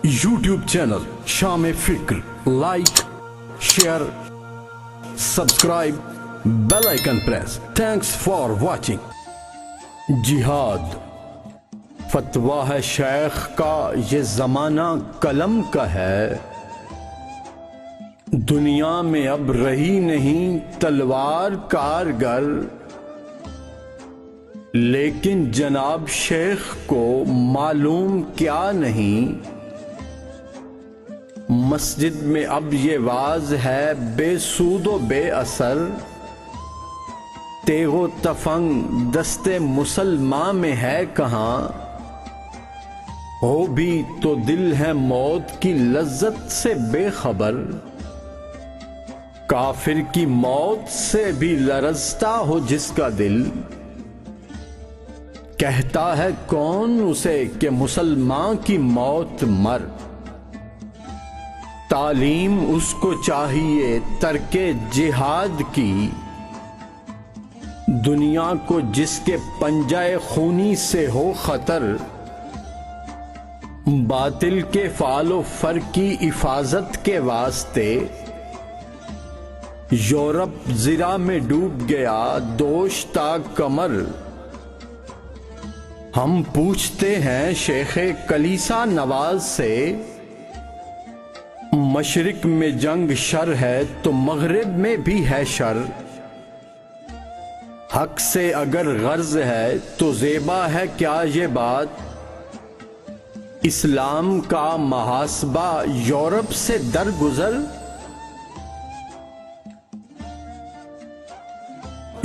YouTube channel Sham-e-Fikar. Like, share, subscribe, bell icon press. Thanks for watching. जिहाद फतवा है शेख का, ये ज़माना कलम का है। दुनिया में अब रही नहीं तलवार कारगर, लेकिन जनाब शेख को मालूम क्या नहीं, मस्जिद में अब ये वाज है बेसूदो बेअसर। तेगो तफंग दस्ते मुसलमान में है कहाँ, हो भी तो दिल है मौत की लज्जत से बेखबर। काफिर की मौत से भी लरजता हो जिसका दिल, कहता है कौन उसे कि मुसलमान की मौत मर। तालीम उसको चाहिए तर्के जिहाद की, दुनिया को जिसके पंजाए खूनी से हो खतर। बातिल के फालो फर की हिफाजत के वास्ते, यूरोप ज़िरा में डूब गया दोष ता कमर। हम पूछते हैं शेखे कलीसा नवाज से, मशरिक में जंग शर है तो मगरिब में भी है शर। हक से अगर गर्ज है तो ज़ेबा है क्या ये बात, इस्लाम का मुहासबा यूरोप से दरगुजर।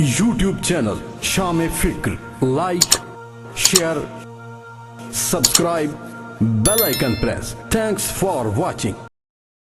YouTube channel Sham-e-Fikar. Like, share, subscribe, bell icon press. Thanks for watching.